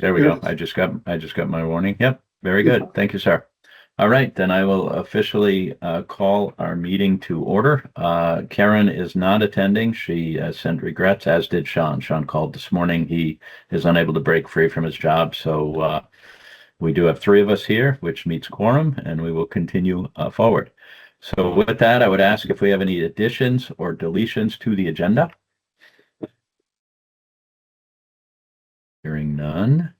There we go. Good. I just got my warning. Yep. Very good. Thank you, sir. All right, then I will officially call our meeting to order. Karen is not attending. She sent regrets, as did Sean. Sean called this morning. He is unable to break free from his job. So we do have three of us here, which meets quorum, and we will continue forward. So with that, I would ask if we have any additions or deletions to the agenda. Hearing none.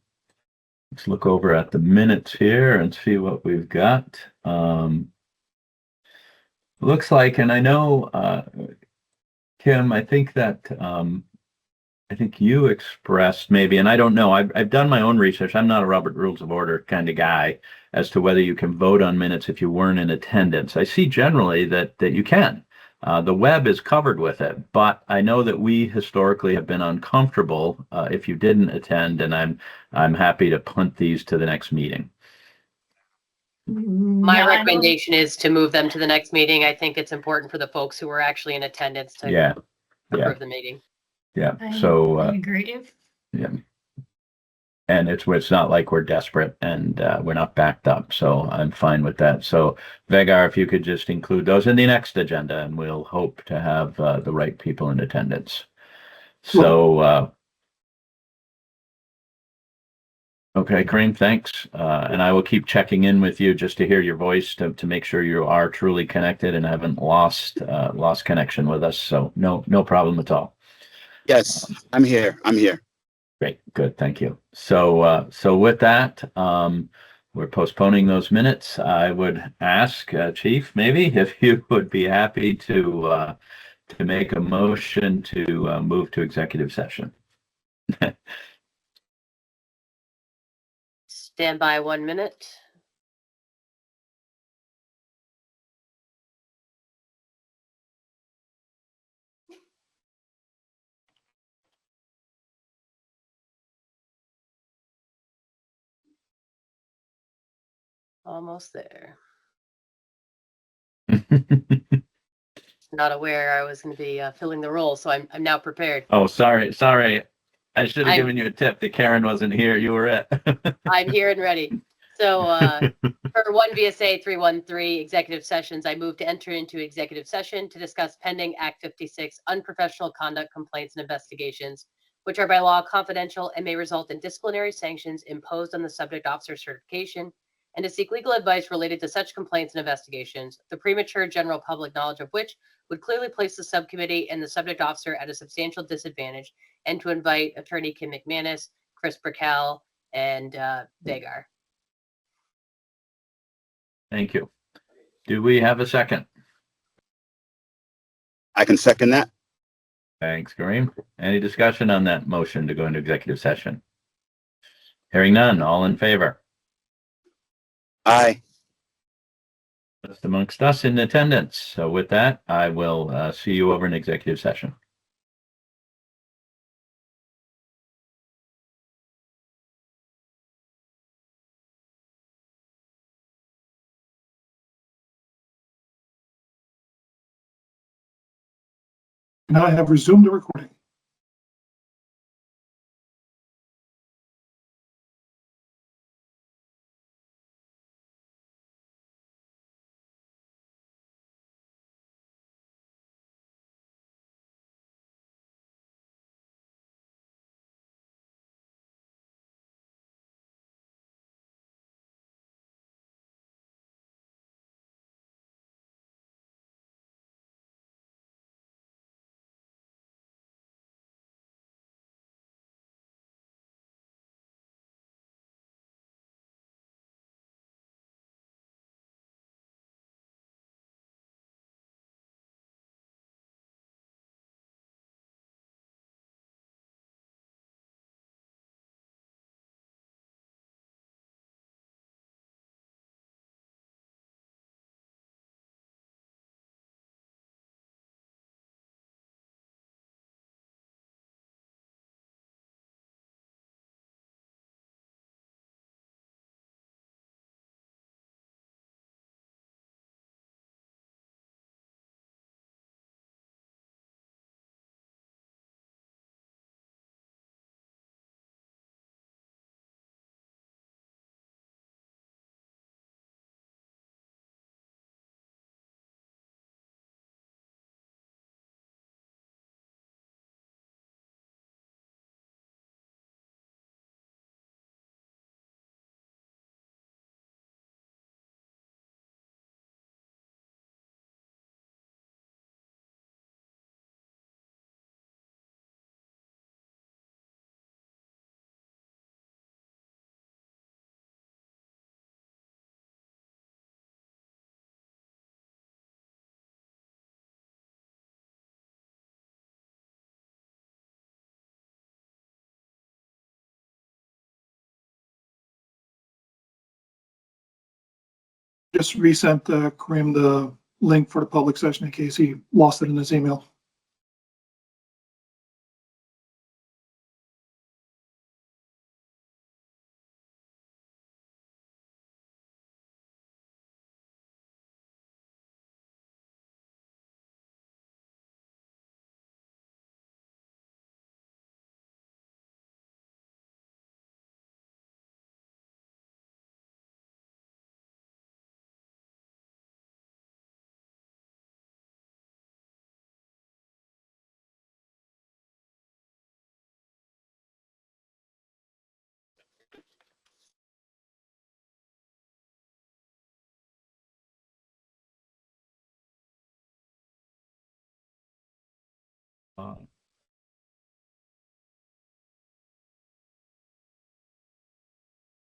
Let's look over at the minutes here and see what we've got. Looks like, and I know, Kim, I think you expressed maybe, and I don't know, I've done my own research. I'm not a Robert Rules of Order kind of guy as to whether you can vote on minutes if you weren't in attendance. I see generally that you can. The web is covered with it, but I know that we historically have been uncomfortable if you didn't attend, and I'm happy to punt these to the next meeting. My recommendation is to move them to the next meeting. I think it's important for the folks who are actually in attendance to Yeah, approve the meeting. yeah. I So agree. yeah, and it's not like we're desperate and we're not backed up. So I'm fine with that. So Vegar, if you could just include those in the next agenda, and we'll hope to have the right people in attendance. So okay, Kareem, thanks. And I will keep checking in with you just to hear your voice to make sure you are truly connected and haven't lost connection with us. So no problem at all. Yes, I'm here. I'm here. Great, good, thank you. So with that, we're postponing those minutes. I would ask Chief, maybe if you would be happy to make a motion to move to executive session. Stand by 1 minute. Almost there. Not aware I was going to be filling the role, so I'm now prepared. Oh, sorry. I should have given you a tip that Karen wasn't here. You were it. I'm here and ready. So for 1 VSA 313 executive sessions, I move to enter into executive session to discuss pending Act 56 unprofessional conduct complaints and investigations, which are by law confidential and may result in disciplinary sanctions imposed on the subject officer certification, and to seek legal advice related to such complaints and investigations, the premature general public knowledge of which would clearly place the subcommittee and the subject officer at a substantial disadvantage, and to invite Attorney Kim McManus, Chris Burkell, and Vegar. Thank you. Do we have a second? I can second that. Thanks, Kareem. Any discussion on that motion to go into executive session? Hearing none, all in favor? Aye. Just amongst us in attendance. So with that, I will see you over in executive session. Now I have resumed the recording. just resent Kareem the link for the public session in case he lost it in his email.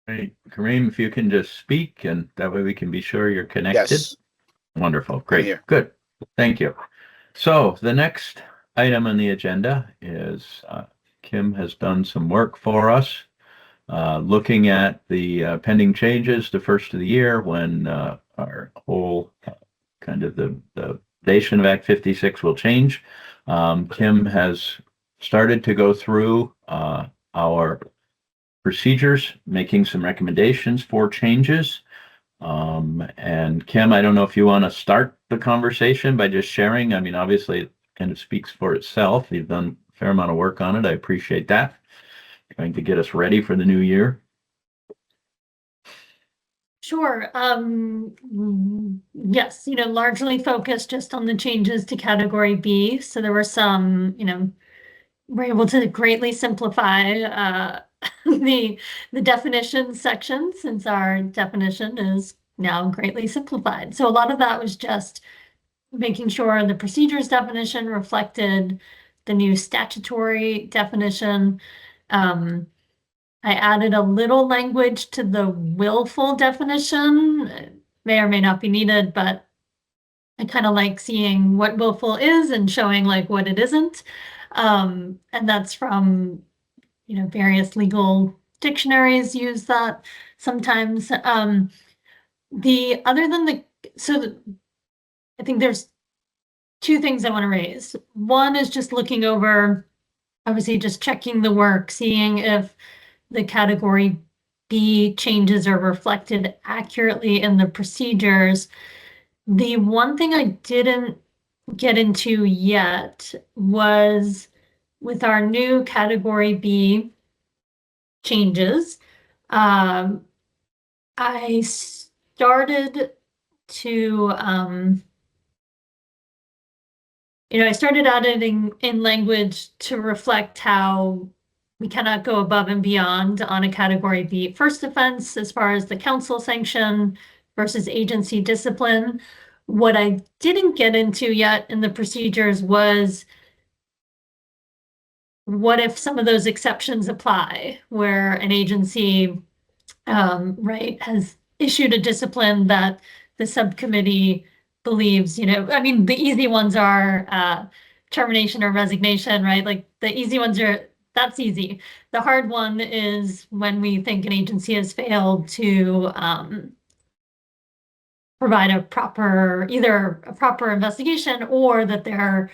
Great. Kareem, if you can just speak and that way we can be sure you're connected. Yes, Wonderful. Great. here. Good. Thank you. So the next item on the agenda is Kim has done some work for us, looking at the pending changes the first of the year when our whole kind of the foundation of Act 56 will change. Kim has started to go through our procedures, making some recommendations for changes. And Kim, I don't know if you want to start the conversation by just sharing. I mean, obviously it kind of speaks for itself. You've done a fair amount of work on it. I appreciate that. Trying to get us ready for the new year. Sure. Yes, largely focused just on the changes to category B. So there were some, we're able to greatly simplify the definition section since our definition is now greatly simplified. So a lot of that was just making sure the procedures definition reflected the new statutory definition. I added a little language to the willful definition. It may or may not be needed, but I kind of like seeing what willful is and showing like what it isn't. And that's from, various legal dictionaries use that sometimes. I think there's two things I want to raise. One is just looking over, obviously just checking the work, seeing if the category B changes are reflected accurately in the procedures. The one thing I didn't get into yet was with our new category B changes. I started to, I started adding in language to reflect how we cannot go above and beyond on a category B first offense as far as the council sanction versus agency discipline. What I didn't get into yet in the procedures was what if some of those exceptions apply where an agency, has issued a discipline that the subcommittee believes, the easy ones are termination or resignation, right? Like the easy ones that's easy. The hard one is when we think an agency has failed to provide either a proper investigation or that their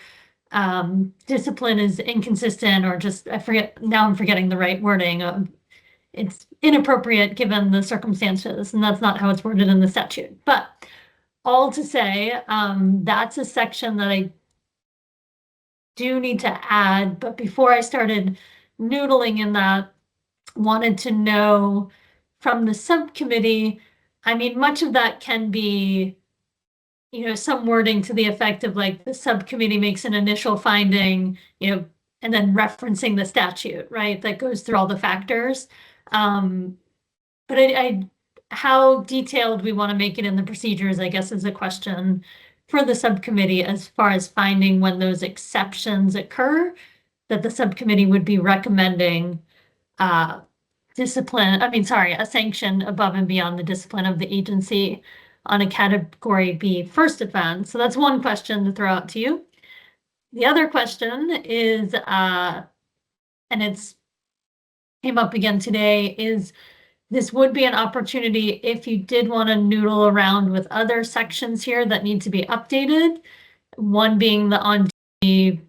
discipline is inconsistent or just, I'm forgetting the right wording. It's inappropriate given the circumstances, and that's not how it's worded in the statute. But all to say, that's a section that I do need to add, but before I started noodling in that, wanted to know from the subcommittee, much of that can be, some wording to the effect of like the subcommittee makes an initial finding, and then referencing the statute, right? That goes through all the factors. But how detailed we want to make it in the procedures, I guess, is a question for the subcommittee as far as finding when those exceptions occur, that the subcommittee would be recommending a sanction above and beyond the discipline of the agency on a category B first offense. So that's one question to throw out to you. The other question is, and it's came up again today, is this would be an opportunity if you did want to noodle around with other sections here that need to be updated. One being the on-duty,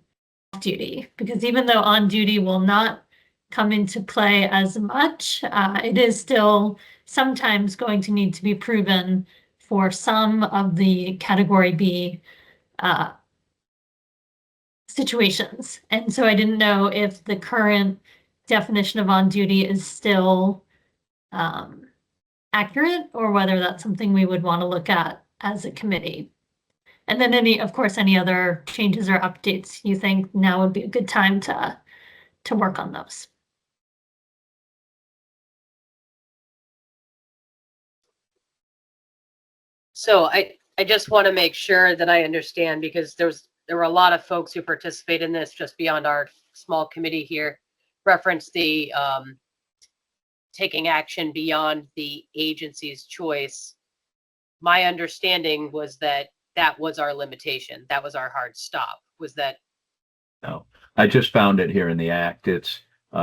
off-duty, because even though on-duty will not come into play as much, it is still sometimes going to need to be proven for some of the Category B situations. And so I didn't know if the current definition of on-duty is still accurate, or whether that's something we would want to look at as a committee. And then of course, any other changes or updates you think now would be a good time to work on those. So I just want to make sure that I understand, because there were a lot of folks who participate in this just beyond our small committee here, reference the taking action beyond the agency's choice. My understanding was that that was our limitation. That was our hard stop. Was that? No, I just found it here in the act. It's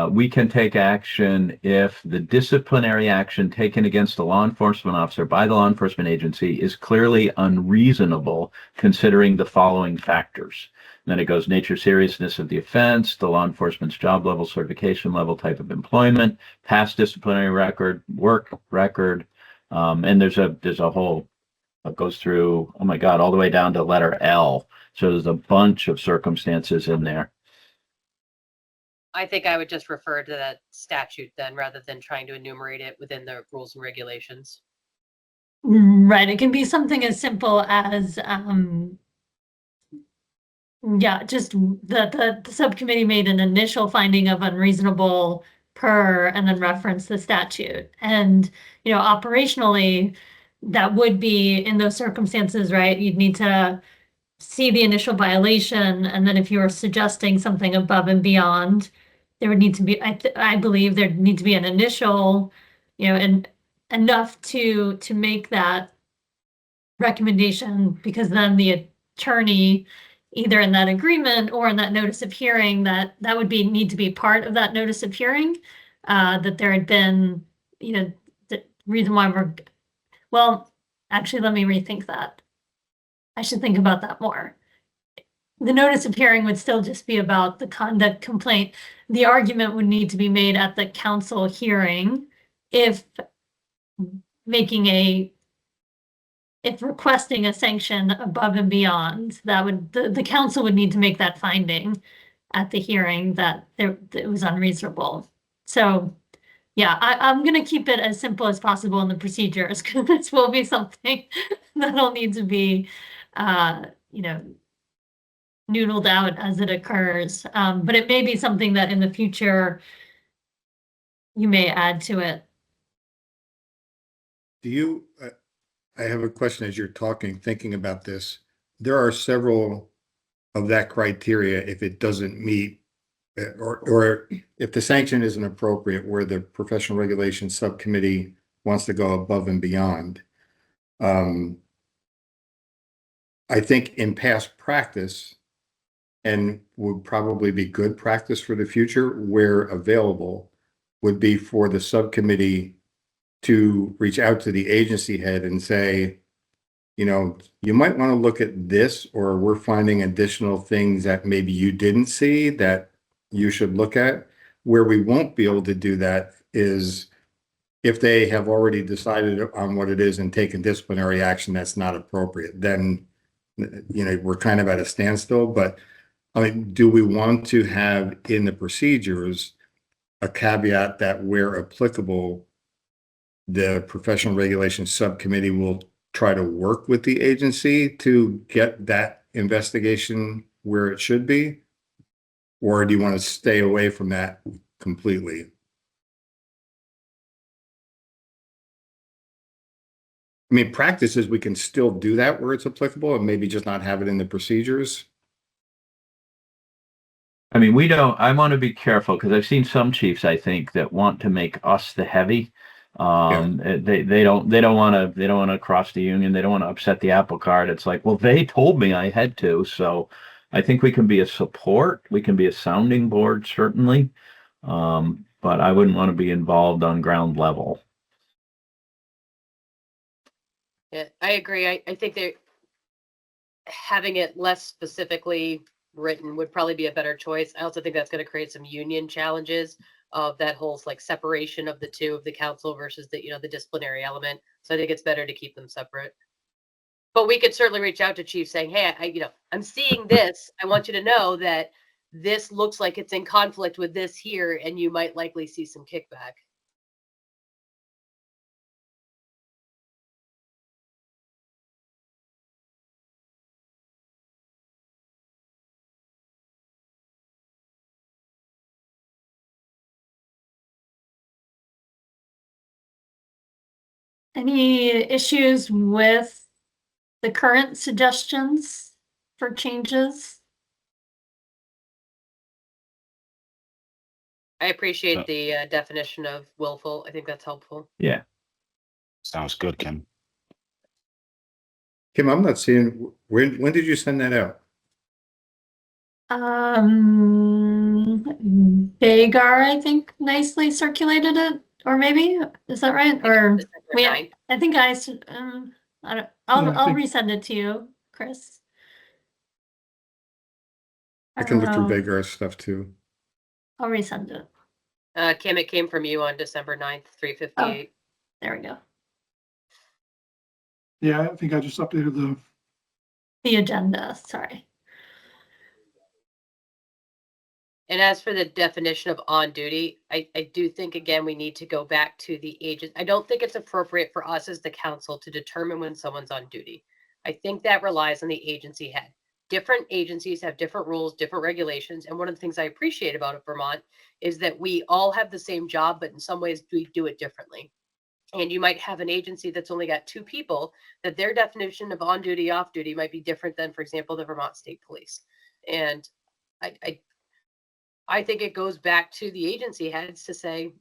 we can take action if the disciplinary action taken against a law enforcement officer by the law enforcement agency is clearly unreasonable, considering the following factors. And then it goes nature, seriousness of the offense, the law enforcement's job level, certification level, type of employment, past disciplinary record, work record, and there's a whole, it goes through, oh my God, all the way down to letter L. So there's a bunch of circumstances in there. I think I would just refer to that statute then, rather than trying to enumerate it within the rules and regulations. Right. It can be something as simple as, yeah, just the subcommittee made an initial finding of unreasonable per, and then reference the statute. And, operationally, that would be in those circumstances, right? You'd need to see the initial violation, and then if you were suggesting something above and beyond, there would need to be, I believe there'd need to be an initial, and enough to make that recommendation, because then the attorney, either in that agreement or in that notice of hearing, that would need to be part of that notice of hearing, that there had been, the reason why well, actually, let me rethink that. I should think about that more. The notice of hearing would still just be about the conduct complaint. The argument would need to be made at the council hearing if requesting a sanction above and beyond, that would, the council would need to make that finding at the hearing that it was unreasonable. So yeah, I'm going to keep it as simple as possible in the procedures, because this will be something that'll need to be, noodled out as it occurs. But it may be something that in the future you may add to it. Do you, I have a question as you're talking, thinking about this. There are several of that criteria if it doesn't meet, or if the sanction isn't appropriate, where the professional regulation subcommittee wants to go above and beyond. I think in past practice, and would probably be good practice for the future where available, would be for the subcommittee to reach out to the agency head and say, you might want to look at this, or we're finding additional things that maybe you didn't see that you should look at. Where we won't be able to do that is if they have already decided on what it is and taken disciplinary action that's not appropriate, then, we're kind of at a standstill. But I mean, do we want to have in the procedures a caveat that where applicable, the professional regulations subcommittee will try to work with the agency to get that investigation where it should be? Or do you want to stay away from that completely? I mean, practices, we can still do that where it's applicable and maybe just not have it in the procedures. I mean, I want to be careful, because I've seen some chiefs, I think, that want to make us the heavy. They don't want to cross the union. They don't want to upset the apple cart. It's like, well, they told me I had to. So I think we can be a support. We can be a sounding board, certainly. But I wouldn't want to be involved on ground level. Yeah, I agree. I think they're having it less specifically written would probably be a better choice. I also think that's going to create some union challenges of that whole like separation of the two of the council versus the, the disciplinary element. So I think it's better to keep them separate. But we could certainly reach out to chief saying, hey, I'm seeing this. I want you to know that this looks like it's in conflict with this here, and you might likely see some kickback. Any issues with the current suggestions for changes? I appreciate the definition of willful. I think that's helpful. Yeah. Sounds good, Kim. Kim, I'm not seeing, when did you send that out? Vagar, I think, nicely circulated it, or maybe, is that right? Or December we, 9th. I think I don't, Yeah, I I'll think- resend it to you, Chris. I can look through Um, Vagar's stuff too. I'll resend it. Kim, it came from you on December 9th, 3:58. There we go. Yeah, I think I just updated The agenda, sorry. And as for the definition of on duty, I do think, again, we need to go back to the agent. I don't think it's appropriate for us as the council to determine when someone's on duty. I think that relies on the agency head. Different agencies have different rules, different regulations. And one of the things I appreciate about Vermont is that we all have the same job, but in some ways we do it differently. And you might have an agency that's only got 2 people, that their definition of on duty, off duty might be different than, for example, the Vermont State Police. And I think it goes back to the agency heads to say,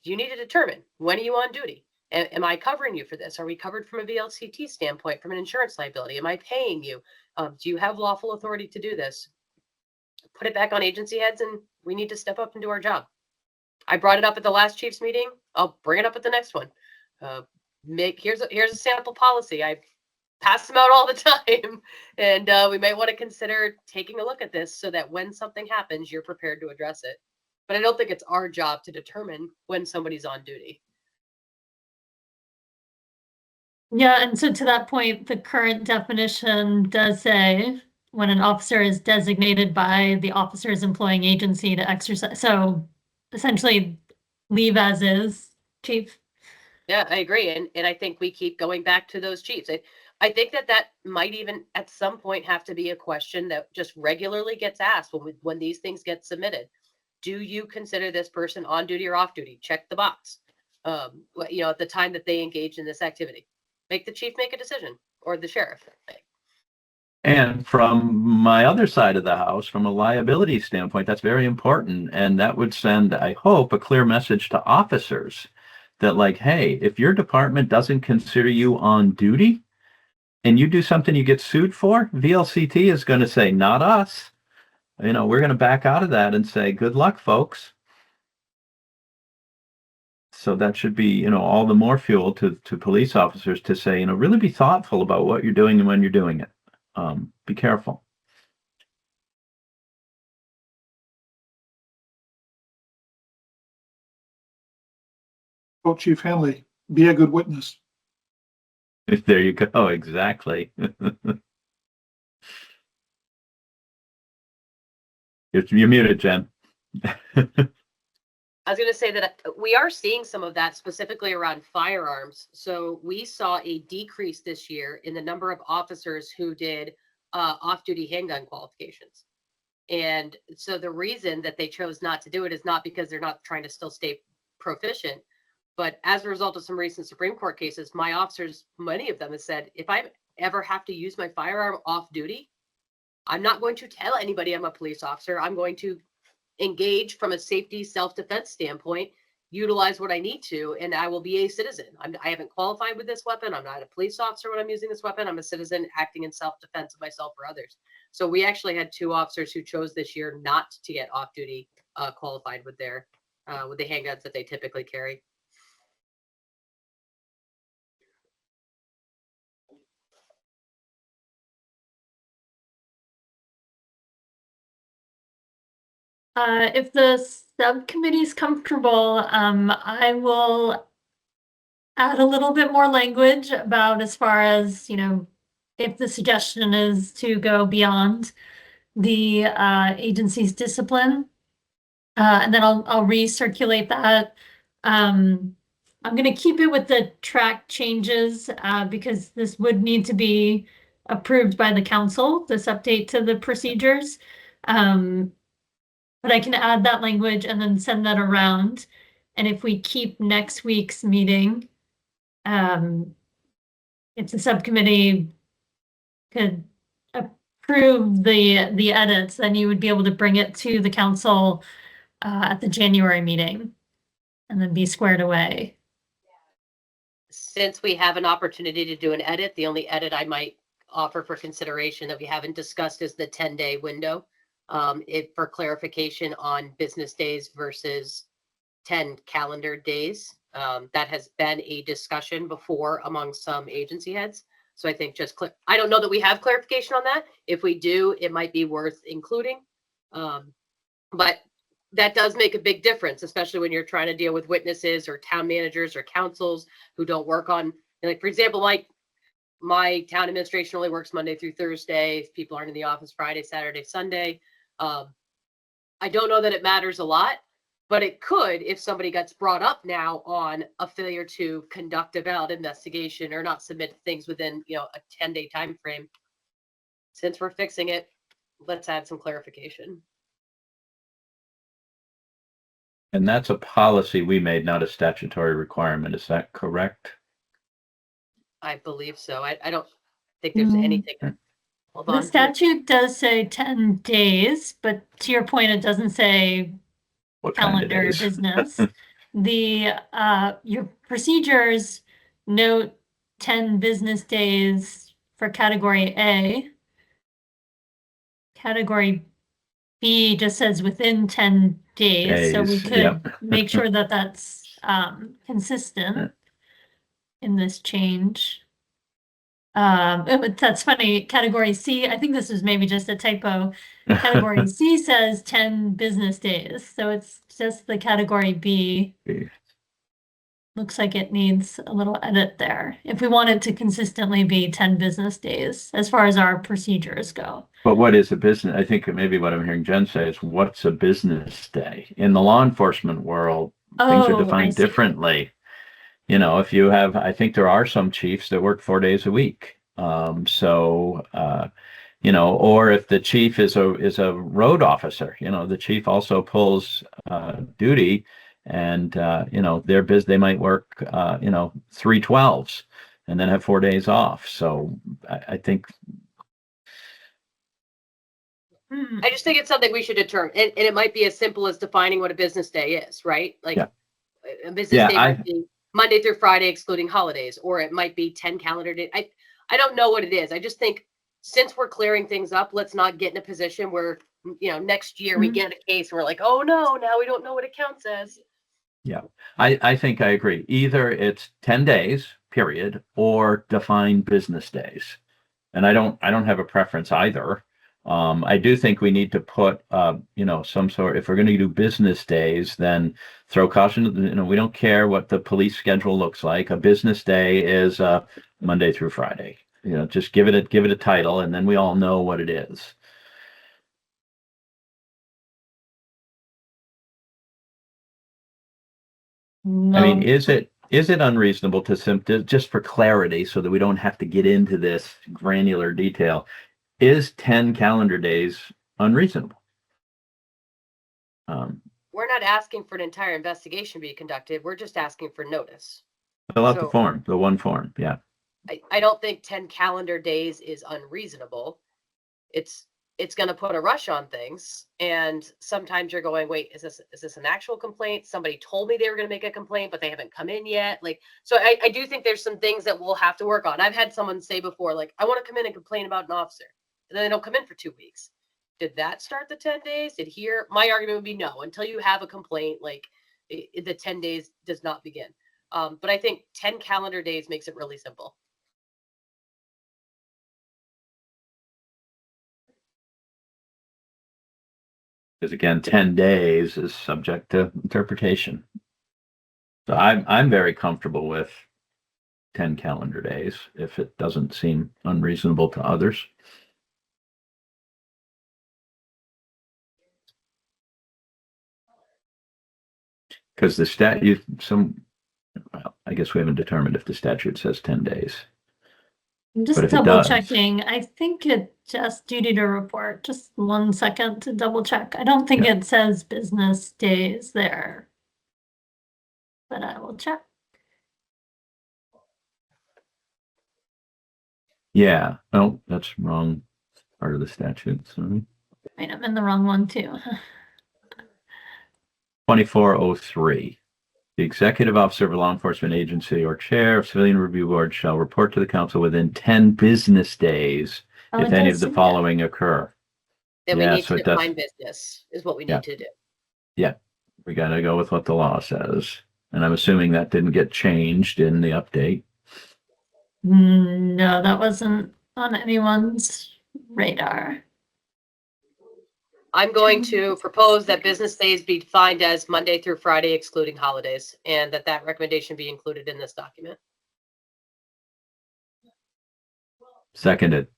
you need to determine, when are you on duty? Am I covering you for this? Are we covered from a VLCT standpoint, from an insurance liability? Am I paying you? Do you have lawful authority to do this? Put it back on agency heads, and we need to step up and do our job. I brought it up at the last chief's meeting. I'll bring it up at the next one. Here's a sample policy. I pass them out all the time, and we might want to consider taking a look at this so that when something happens, you're prepared to address it. But I don't think it's our job to determine when somebody's on duty. Yeah, and so to that point, the current definition does say when an officer is designated by the officer's employing agency to exercise, so essentially leave as is, chief. Yeah, I agree. And I think we keep going back to those chiefs. I think that might even at some point have to be a question that just regularly gets asked when these things get submitted. Do you consider this person on duty or off duty? Check the box. At the time that they engage in this activity, make the chief make a decision, or the sheriff. And from my other side of the house, from a liability standpoint, that's very important. And that would send, I hope, a clear message to officers that, like, hey, if your department doesn't consider you on duty and you do something you get sued for, VLCT is going to say, not us. We're going to back out of that and say, good luck, folks. So that should be, all the more fuel to police officers to say, really be thoughtful about what you're doing and when you're doing it. Be careful. vote Chief Henley, be a good witness. There you go. Exactly. You're muted, Jen. I was going to say that we are seeing some of that specifically around firearms. So we saw a decrease this year in the number of officers who did off-duty handgun qualifications. And so the reason that they chose not to do it is not because they're not trying to still stay proficient, but as a result of some recent Supreme Court cases, my officers, many of them have said, if I ever have to use my firearm off duty, I'm not going to tell anybody I'm a police officer. I'm going to engage from a safety self-defense standpoint, utilize what I need to, and I will be a citizen. I haven't qualified with this weapon. I'm not a police officer when I'm using this weapon. I'm a citizen acting in self-defense of myself or others. So we actually had 2 officers who chose this year not to get off-duty qualified with the handguns that they typically carry. If the subcommittee's comfortable, I will add a little bit more language about as far as, if the suggestion is to go beyond the agency's discipline. And then I'll recirculate that. I'm gonna keep it with the track changes, because this would need to be approved by the council, this update to the procedures. But I can add that language and then send that around. And if we keep next week's meeting, if the subcommittee could approve the edits, then you would be able to bring it to the council at the January meeting and then be squared away. Since we have an opportunity to do an edit, the only edit I might offer for consideration that we haven't discussed is the 10-day window. For clarification on business days versus 10 calendar days. That has been a discussion before among some agency heads. So I think I don't know that we have clarification on that. If we do, it might be worth including. But that does make a big difference, especially when you're trying to deal with witnesses or town managers or councils who don't work on, like, for example, my town administration only works Monday through Thursday. People aren't in the office Friday, Saturday, Sunday. I don't know that it matters a lot, but it could if somebody gets brought up now on a failure to conduct a valid investigation or not submit things within, a 10-day time frame. Since we're fixing it, let's add some clarification. And that's a policy we made, not a statutory requirement. Is that correct? I believe so. I don't think there's anything. Hold The on. statute does say 10 days, but to your point, it doesn't say What kind of calendar days? business. Your procedures note 10 business days for category A. Category B just says within 10 days, so we Days, could yep. make sure that that's consistent in this change. But that's funny. Category C, I think this is maybe just a typo. Category C says 10 business days, so it's just the category B. Looks like it needs a little edit there. If we want it to consistently be 10 business days as far as our procedures go. But what is a business? I think maybe what I'm hearing Jen say is, what's a business day? In the law enforcement world, things are Oh, I defined see. differently. If you have, I think there are some chiefs that work 4 days a week. Or if the chief is a road officer, the chief also pulls duty, and they might work 3 12s and then have 4 days off. So I think I just think it's something we should determine, and it might be as simple as defining what a business day is, right? Like, Yeah. a business day might be Monday through Friday, excluding holidays, or it might be 10 calendar days. I don't know what it is. I just think since we're clearing things up, let's not get in a position where, next year we get a case and we're like, oh no, now we don't know what it counts as. Yeah, I think I agree. Either it's 10 days, period, or define business days. And I don't have a preference either. I do think we need to put, some sort, if we're going to do business days, then throw caution. We don't care what the police schedule looks like. A business day is Monday through Friday. Just give it a title, and then we all know what it is. No. I mean, is it unreasonable to just for clarity, so that we don't have to get into this granular detail, is 10 calendar days unreasonable? We're not asking for an entire investigation to be conducted. We're just asking for notice. Fill out the one form. Yeah. I don't think 10 calendar days is unreasonable. It's going to put a rush on things. And sometimes you're going, wait, is this an actual complaint? Somebody told me they were going to make a complaint, but they haven't come in yet. So I do think there's some things that we'll have to work on. I've had someone say before, like, I want to come in and complain about an officer. And then they don't come in for 2 weeks. Did that start the 10 days? My argument would be no, until you have a complaint, the 10 days does not begin. But I think 10 calendar days makes it really simple. Because again, 10 days is subject to interpretation. So I'm very comfortable with 10 calendar days if it doesn't seem unreasonable to others. Because the statute, well, I guess we haven't determined if the statute says 10 days. I'm But just if it double does- checking. I think it just duty to report. Just 1 second to double check. I don't think it says business days there. But I will check. Yeah, oh, that's wrong part of the statute. Sorry. Wait, I'm in the wrong one too. 2403. The executive officer of a law enforcement agency or chair of civilian review board shall report to the council within 10 business days Oh, if it any does of the say that. following occur. Then we Yeah, need so to it does- define business is what we Yeah. need to do. We got to go with what the law says. And I'm assuming that didn't get changed in the update. No, that wasn't on anyone's radar. I'm going to propose that business days be defined as Monday through Friday excluding holidays, and that recommendation be included in this document. Seconded.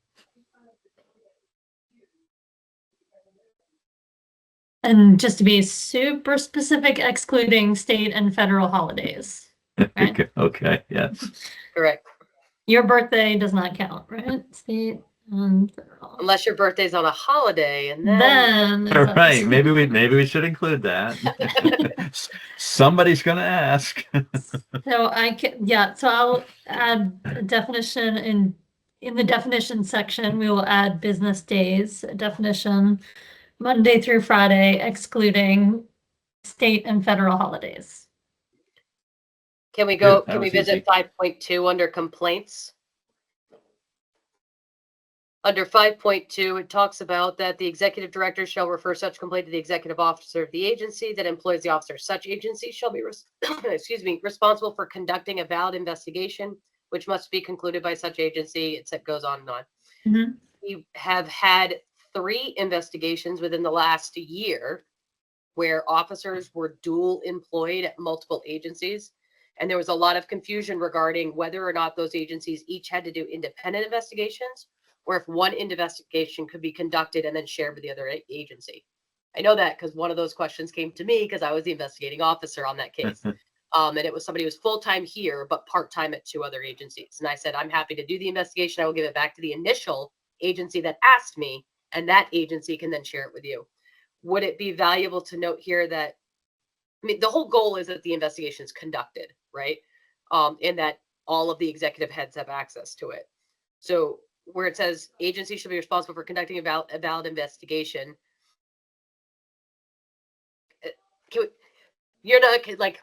And just to be super specific, excluding state and federal holidays. Right. Okay, yes. Correct. Your birthday does not count, right? State and federal. Unless your birthday's on a holiday, and Then. All right, maybe we should include that. Somebody's going to ask. So I can, yeah, so I'll add a definition in the definition section, we will add business days, a definition, Monday through Friday, excluding state and federal holidays. can we Good, that can we was visit easy. 5.2 under complaints? Under 5.2, it talks about that the executive director shall refer such complaint to the executive officer of the agency that employs the officer. Such agency shall be, responsible for conducting a valid investigation, which must be concluded by such agency. It goes on and on. Mhm. We have had 3 investigations within the last year where officers were dual employed at multiple agencies. And there was a lot of confusion regarding whether or not those agencies each had to do independent investigations, or if one investigation could be conducted and then shared with the other agency. I know that because one of those questions came to me because I was the investigating officer on that case. And it was somebody who was full-time here, but part-time at 2 other agencies. And I said, I'm happy to do the investigation. I will give it back to the initial agency that asked me, and that agency can then share it with you. Would it be valuable to note here that, I mean, the whole goal is that the investigation is conducted, right? And that all of the executive heads have access to it. So where it says agency should be responsible for conducting a valid investigation, you're not like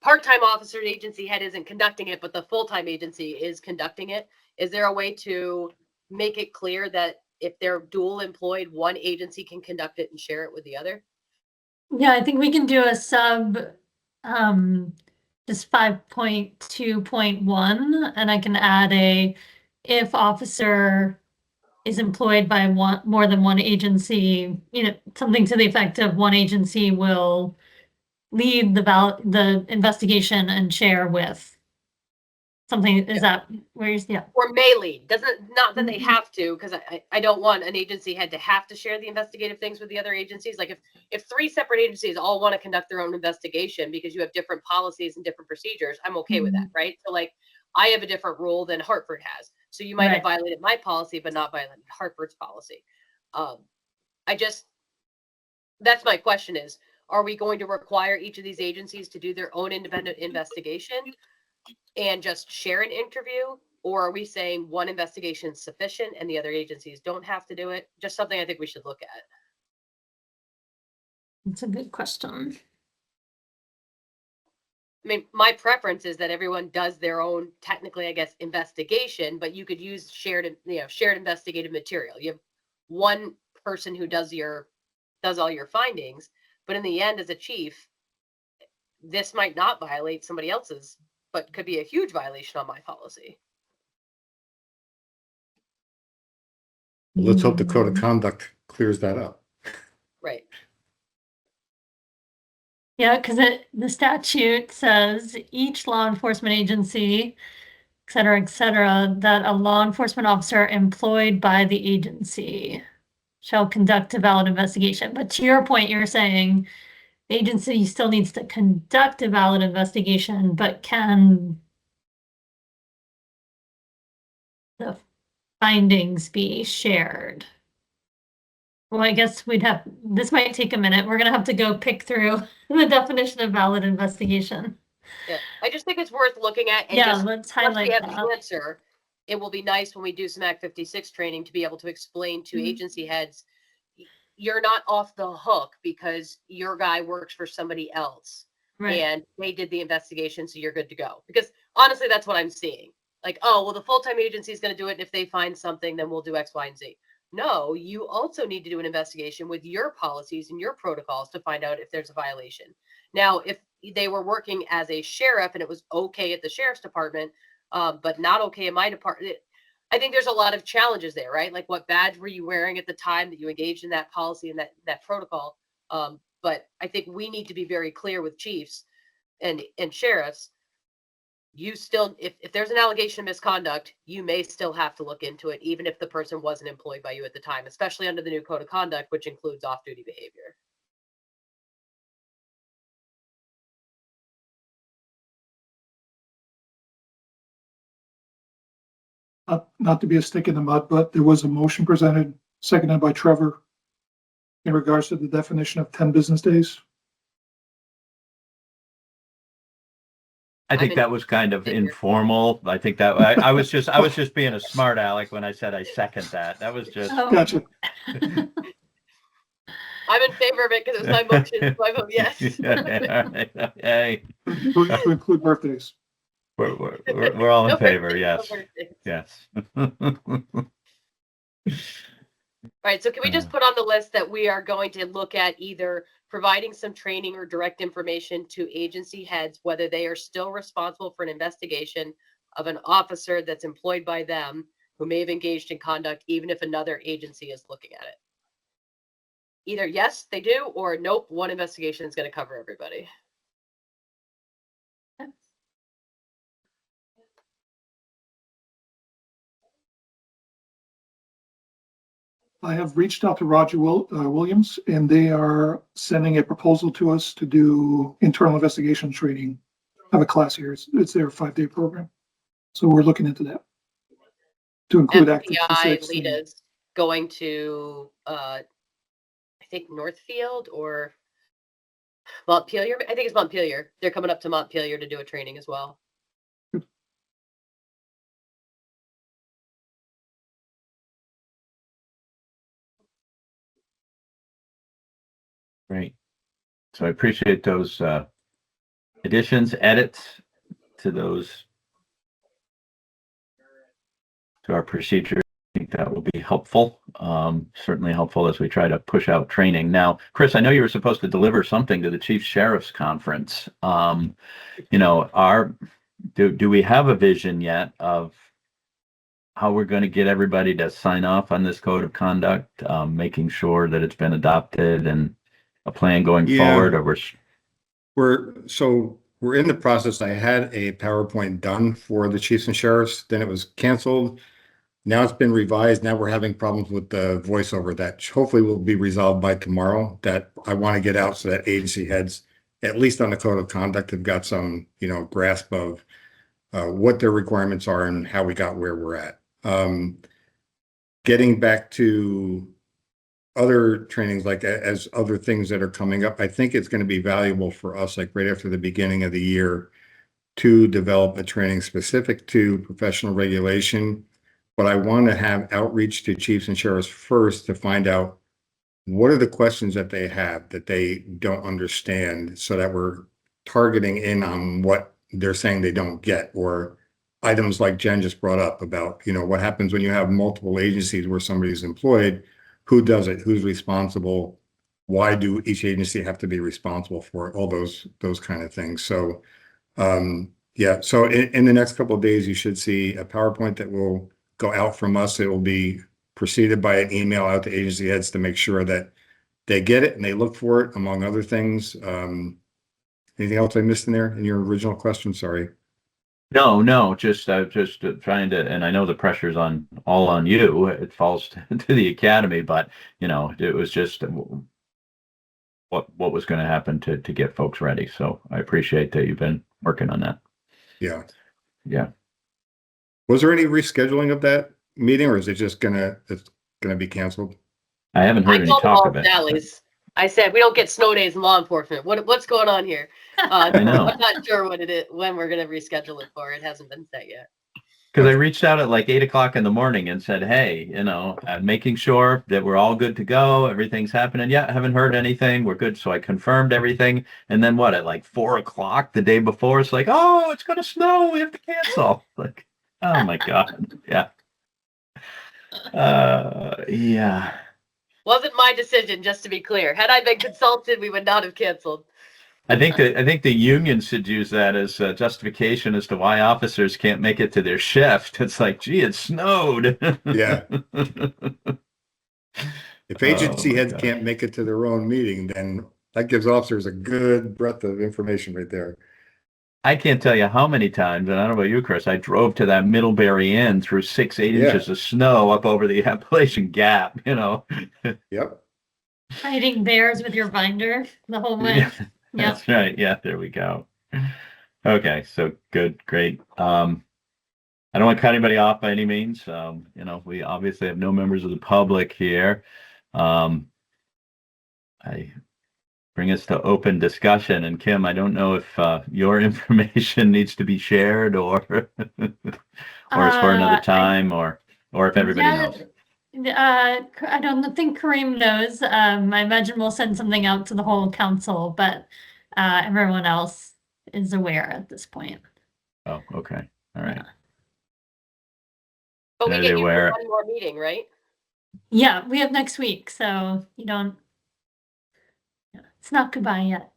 part-time officer agency head isn't conducting it, but the full-time agency is conducting it. Is there a way to make it clear that if they're dual employed, one agency can conduct it and share it with the other? Yeah, I think we can do a sub, just 5.2.1, and I can add if officer is employed by more than one agency, something to the effect of one agency will lead the investigation and share with something. Is that where you're, yeah. Or may lead, not that they have to, because I don't want an agency head to have to share the investigative things with the other agencies. Like if 3 separate agencies all want to conduct their own investigation because you have different policies and different procedures, I'm okay with that, right? So like I have a different rule than Hartford has. So you might have violated my policy, but not violated Hartford's policy. That's my question is, are we going to require each of these agencies to do their own independent investigation and just share an interview? Or are we saying one investigation is sufficient and the other agencies don't have to do it? Just something I think we should look at. That's a good question. I mean, my preference is that everyone does their own, technically, I guess, investigation, but you could use shared investigative material. You have one person who does all your findings, but in the end, as a chief, this might not violate somebody else's, but could be a huge violation on my policy. Let's hope the code of conduct clears that up. Right. Yeah, because the statute says each law enforcement agency, et cetera, that a law enforcement officer employed by the agency shall conduct a valid investigation. But to your point, you're saying the agency still needs to conduct a valid investigation, but can the findings be shared? Well, I guess this might take a minute. We're gonna have to go pick through the definition of valid investigation. Yeah, I just think it's worth looking at and Yeah, just let's once we highlight have that. the answer, it will be nice when we do some Act 56 training to be able to explain to Mhm. agency heads, you're not off the hook because your guy works for somebody else Right, and they did the investigation, so you're good to go. Because honestly, that's what I'm seeing. Like, oh, well, the full-time agency is going to do it. And if they find something, then we'll do X, Y, and Z. No, you also need to do an investigation with your policies and your protocols to find out if there's a violation. Now, if they were working as a sheriff and it was okay at the sheriff's department, but not okay in my department, I think there's a lot of challenges there, right? Like, what badge were you wearing at the time that you engaged in that policy and that protocol? But I think we need to be very clear with chiefs and sheriffs. You still, if there's an allegation of misconduct, you may still have to look into it, even if the person wasn't employed by you at the time, especially under the new code of conduct, which includes off-duty behavior. Not to be a stick in the mud, but there was a motion presented, seconded by Trevor, in regards to the definition of 10 business days. I think been- that was kind of Figure. informal. I think that I was just being a smart aleck when I said I second that. That was just Oh. Gotcha. I'm in favor of it because it's my motion, so I vote yes. Hey, To include birthdays. we're all in No favor. birthdays, Yes, no birthdays. yes. All right, so can we just put on the list that we are going to look at either providing some training or direct information to agency heads, whether they are still responsible for an investigation of an officer that's employed by them who may have engaged in conduct, even if another agency is looking at it. Either yes, they do, or nope, one investigation is going to cover everybody. I have reached out to Roger Williams, and they are sending a proposal to us to do internal investigation training. Have a class here. It's their 5-day program. So we're looking into that. To include Act FBI 56. lead is going to, I think Northfield or Montpelier. I think it's Montpelier. They're coming up to Montpelier to do a training as well. Great. So I appreciate those additions, edits to those to our procedure. I think that will be helpful. Certainly helpful as we try to push out training. Now, Chris, I know you were supposed to deliver something to the Chief Sheriff's Conference. You know, do we have a vision yet of how we're going to get everybody to sign off on this code of conduct, making sure that it's been adopted and a plan going forward, or we're in the process. I had a PowerPoint done for the chiefs and sheriffs, then it was canceled. Now it's been revised. Now we're having problems with the voiceover that hopefully will be resolved by tomorrow, that I want to get out so that agency heads, at least on the code of conduct, have got some, grasp of what their requirements are and how we got where we're at. Getting back to other trainings, like as other things that are coming up, I think it's going to be valuable for us, like right after the beginning of the year, to develop a training specific to professional regulation. But I want to have outreach to chiefs and sheriffs first to find out what are the questions that they have that they don't understand, so that we're targeting in on what they're saying they don't get, or items like Jen just brought up about, what happens when you have multiple agencies where somebody's employed, who does it, who's responsible, why do each agency have to be responsible for it, all those kind of things. So yeah, so in the next couple of days, you should see a PowerPoint that will go out from us. It will be preceded by an email out to agency heads to make sure that they get it and they look for it, among other things. Anything else I missed in there in your original question? Sorry. No, just trying to, and I know the pressure's all on you. It falls to the academy, but it was just what was going to happen to get folks ready. So I appreciate that you've been working on that. Yeah. Yeah. Was there any rescheduling of that meeting, or is it just it's gonna be canceled? I haven't heard I any told them talk all of it. Sally's. I said, we don't get snow days in law enforcement. What's going on here? I know. I'm not sure what it is, when we're going to reschedule it for. It hasn't been set yet. Because I reached out at like 8 o'clock in the morning and said, hey, I'm making sure that we're all good to go. Everything's happening. Yeah, I haven't heard anything. We're good. So I confirmed everything. And then at like 4 o'clock the day before, it's like, oh, it's going to snow. We have to cancel. Like, oh my God. Yeah. Yeah. Wasn't my decision, just to be clear. Had I been consulted, we would not have canceled. I think the union should use that as justification as to why officers can't make it to their shift. It's like, gee, it snowed. Yeah. If agency my heads God. can't make it to their own meeting, then that gives officers a good breadth of information right there. I can't tell you how many times, and I don't know about you, Chris, I drove to that Middlebury Inn through 8 inches of snow up over the Appalachian Gap, Yep. Fighting bears with your binder the whole way. Yeah, Yep. that's right. Yeah, there we go. Okay, so good, great. I don't want to cut anybody off by any means. We obviously have no members of the public here. I bring us to open discussion. And Kim, I don't know if your information needs to be shared or it's for another time or if everybody knows. I don't think Kareem knows. I imagine we'll send something out to the whole council, but everyone else is aware at this point. Oh, okay. All right. But we Are get they you aware? for one more meeting, right? Yeah, we have next week, so you don't. It's not goodbye yet.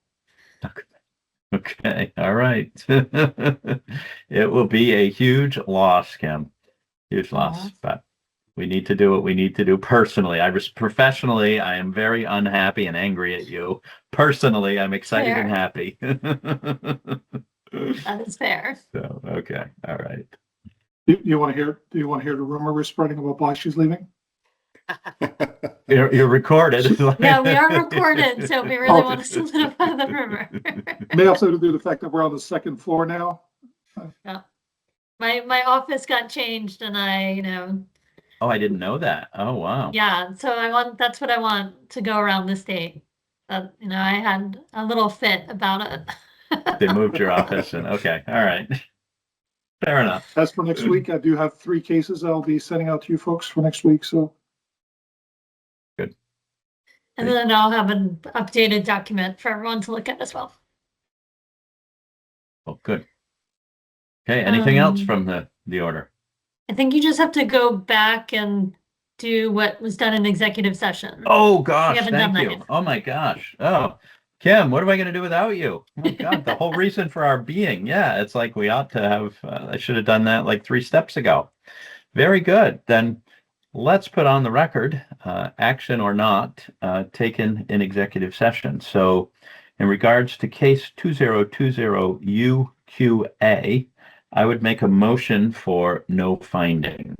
Okay. All right. It will be a huge loss, Kim. Huge loss, but we need to do what we need to do personally. Professionally, I am very unhappy and angry at you. Personally, I'm excited Fair. and happy. That is fair. So, okay. All right. Do you want to hear the rumor we're spreading about why she's leaving? You're recorded. Yeah, we are recorded, so we really want to solidify the rumor. May also to do the fact that we're on the second floor now. My office got changed, and Oh, I didn't know that. Oh, wow. yeah, so that's what I want to go around the state. I had a little fit about it. They moved your office and okay. All right. Fair enough. As for next week, I do have 3 cases I'll be sending out to you folks for next week, so. And then I'll have an updated document for everyone to look at as well. Well, good. Okay. Anything else Um, from the order? I think you just have to go back and do what was done in executive session. Oh gosh, haven't done thank that you. yet. Oh my gosh. Oh, Kim, what am I going to do without you? Oh my God, the whole reason for our being. Yeah, it's like we ought to have. I should have done that like 3 steps ago. Very good. Then let's put on the record, action or not, taken in executive session. So, in regards to case 2020 UQA, I would make a motion for no finding.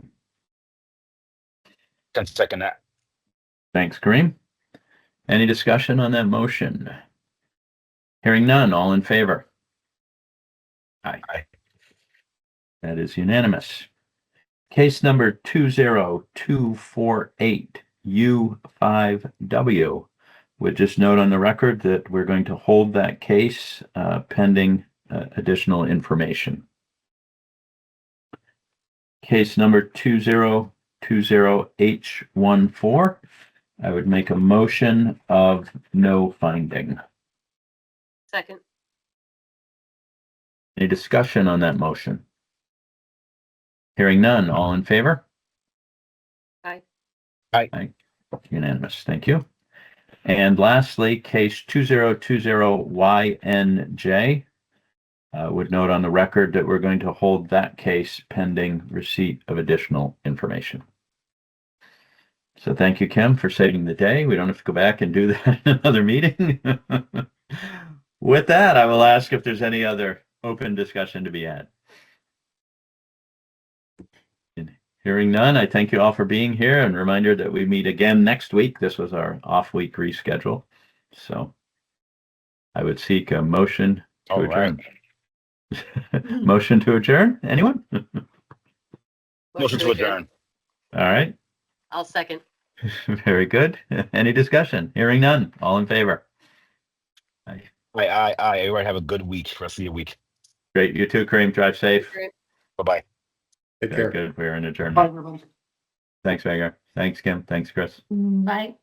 Can second that. Thanks, Kareem. Any discussion on that motion? Hearing none, all in favor? Aye. Aye. That is unanimous. Case number 20248 U5W. Would just note on the record that we're going to hold that case pending additional information. Case number 2020H14. I would make a motion of no finding. Second. Any discussion on that motion? Hearing none, all in favor? Aye. Aye. Aye. Unanimous. Thank you. And lastly, case 2020YNJ. Would note on the record that we're going to hold that case pending receipt of additional information. So thank you, Kim, for saving the day. We don't have to go back and do that in another meeting. With that, I will ask if there's any other open discussion to be had. Hearing none, I thank you all for being here, and reminder that we meet again next week. This was our off week reschedule. So I would seek a motion to All right. adjourn. Motion to adjourn? Anyone? Motion to adjourn. All right. I'll second. Very good. Any discussion? Hearing none. All in favor? Aye. Aye. Everybody have a good week. Rest of your week. Great. You too, Kareem. Drive safe. Bye-bye. Take Very care. good. We're in Bye, adjournment. everybody. Thanks, Vagar. Thanks, Kim. Thanks, Chris. Bye.